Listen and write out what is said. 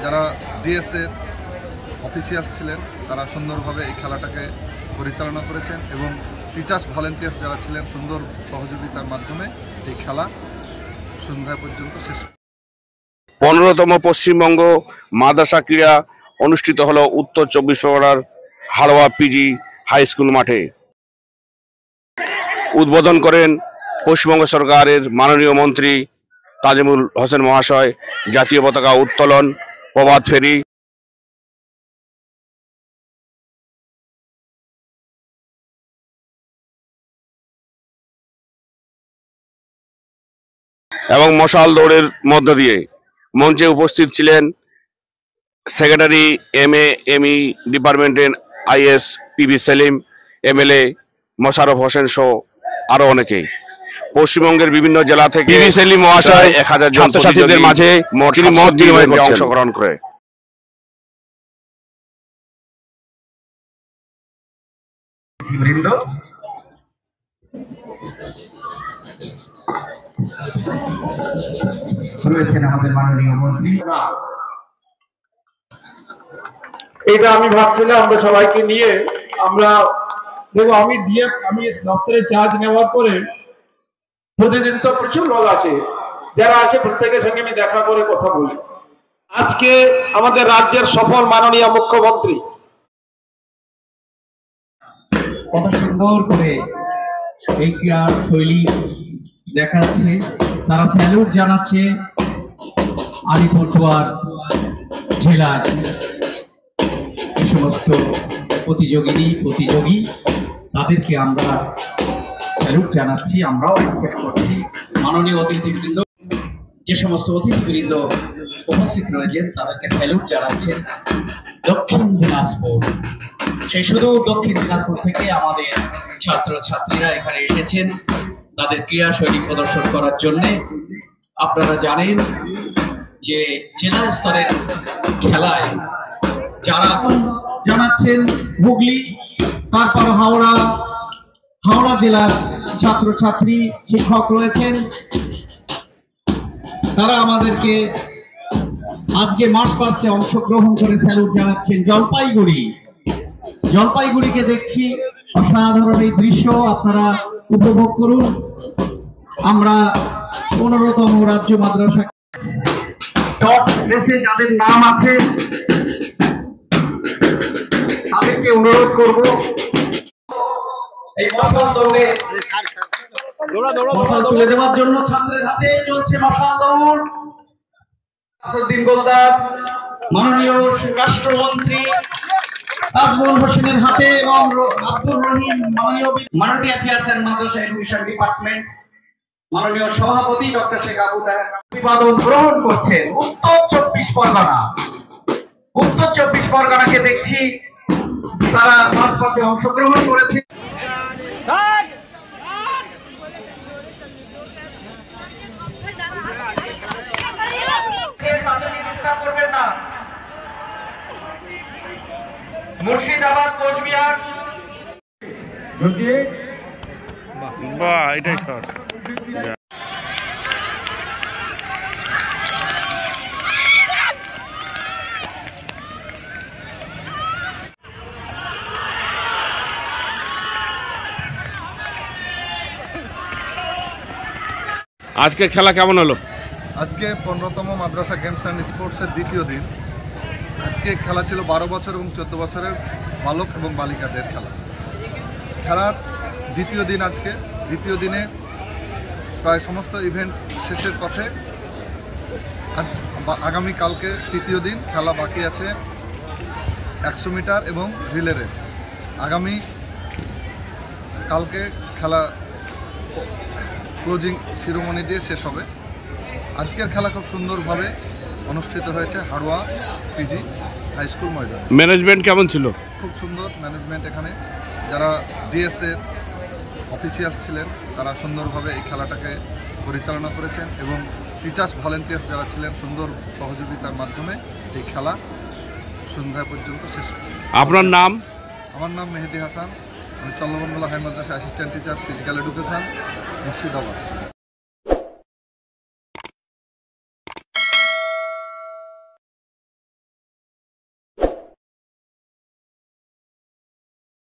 যারা ডিএসএর অফিসিয়ালস ছিলেন তারা সুন্দরভাবে এই খেলাটাকে পরিচালনা করেছেন এবং টিচার্স ভলেন্টিয়ার্স যারা ছিলেন সুন্দর সহযোগিতার মাধ্যমে এই খেলা সন্ধ্যা পর্যন্ত শেষ। 15তম পশ্চিমবঙ্গ মাদ্রাসা ক্রীড়া অনুষ্ঠিত হলো উত্তর 24 পরগনার হাড়োয়া পিজি হাই স্কুল মাঠে। উদ্বোধন করেন পশ্চিমবঙ্গ সরকারের মাননীয় মন্ত্রী তাজিমুল হোসেন মহাশয়। জাতীয় পতাকা উত্তোলন, প্রভাত ফেরি এবং মশাল দৌড়ের মধ্য দিয়ে মঞ্চে উপস্থিত ছিলেন সেক্রেটারি MA/ME ডিপার্টমেন্টের IS PB Selim, MLA Mosharraf Hossain সহ আরো অনেকেই। পশ্চিমবঙ্গের বিভিন্ন জেলা থেকে PB সেলিম মহাশয় 1000 ছাত্রছাত্রীদের মাঝে মত বিনিময়ে অংশগ্রহণ করে। রয়েছেন আমাদের মাননীয় মন্ত্রী। এটা আমি ভাবছিলাম আমরা সবাইকে নিয়ে আমরা দেখো আমি দপ্তরে চার্জ নেওয়ার পরে প্রতিদিন তো প্রচুর লোক আছে, যারা আছে প্রত্যেকের সঙ্গে আমি দেখা করে কথা বলি। আজকে আমাদের রাজ্যের সফল মাননীয় মুখ্যমন্ত্রী কত সুন্দর করে এই ক্রীড়া শৈলী দেখাচ্ছে, তারা স্যালুট জানাচ্ছে আলিপুরদুয়ার জেলার এই সমস্ত প্রতিযোগী তাদেরকে আমরা স্যালুট জানাচ্ছি, আমরাও অ্যাকসেপ্ট করছি। মাননীয় অতিথিবৃন্দ, যে সমস্ত অতিথিবৃন্দ উপস্থিত রয়েছেন তাদেরকে স্যালুট জানাচ্ছেন। দক্ষিণ দিনাজপুর, সেই শুধু দক্ষিণ দিনাজপুর থেকে আমাদের ছাত্রছাত্রীরা এখানে এসেছেন তাদের ক্রীড়া শৈলী প্রদর্শন করার জন্য। আপনারা জানেন যে জেলা স্তরের খেলায় যারা জানাচ্ছেন হুগলি, তারপর হাওড়া জেলার ছাত্রছাত্রী শিক্ষক রয়েছেন, তারা আমাদেরকে আজকে মার্চ পাস্টে অংশগ্রহণ করে স্যালুট জানাচ্ছেন। জলপাইগুড়িকে দেখছি, অসাধারণ এই দৃশ্য আপনারা উপভোগ করুন। আমরা 15তম রাজ্য মাদ্রাসা শর্ট রেসে যাদের নাম আছে তাদেরকে অনুরোধ করব এই মশাল দৌড়ে মশাল তুলে দেওয়ার জন্য। ছাত্রের হাতে চলছে মশাল দৌড়। আসুদ্দিন গোলদার মাননীয় রাষ্ট্রমন্ত্রী তাজমুল হোসেনের হাতে এবং আব্দুর রহিম মাননীয় affairs and Madrasah education department মাননীয় সভাপতি ডক্টর শেখ আবু তাহের অভিবাদন গ্রহণ করছেন। উত্তর 24 পরগনাকে দেখছি তারা মাঝপথে অংশগ্রহণ করেছে। মুর্শিদাবাদ, কোচবিহার, এটাই শর্ট। আজকে খেলা কেমন হলো? আজকে 15তম মাদ্রাসা গেমস অ্যান্ড স্পোর্টসের দ্বিতীয় দিন। আজকে খেলা ছিল 12 বছর এবং 14 বছরের বালক এবং বালিকাদের খেলার দ্বিতীয় দিন। আজকে দ্বিতীয় দিনে প্রায় সমস্ত ইভেন্ট শেষের পথে। আগামীকালকে তৃতীয় দিন, খেলা বাকি আছে 100 মিটার এবং রিলে রেস। আগামী কালকে খেলা ক্লোজিং শিরোমণি দিয়ে শেষ হবে। আজকের খেলা খুব সুন্দরভাবে অনুষ্ঠিত হয়েছে হাড়োয়া পিজি হাই স্কুল ময়দানে। ম্যানেজমেন্ট কেমন ছিল? খুব সুন্দর ম্যানেজমেন্ট। এখানে যারা ডিএসএর অফিসিয়ালস ছিলেন তারা সুন্দরভাবে এই খেলাটাকে পরিচালনা করেছেন এবং টিচার্স ভলেন্টিয়ার্স যারা ছিলেন সুন্দর সহযোগিতার মাধ্যমে এই খেলা সন্ধ্যা পর্যন্ত শেষ। আপনার নাম? আমার নাম মেহেদি হাসান, আমি চন্দ্রমন্ডলা হাই মাদ্রাসা assistant teacher physical education, Murshidabad.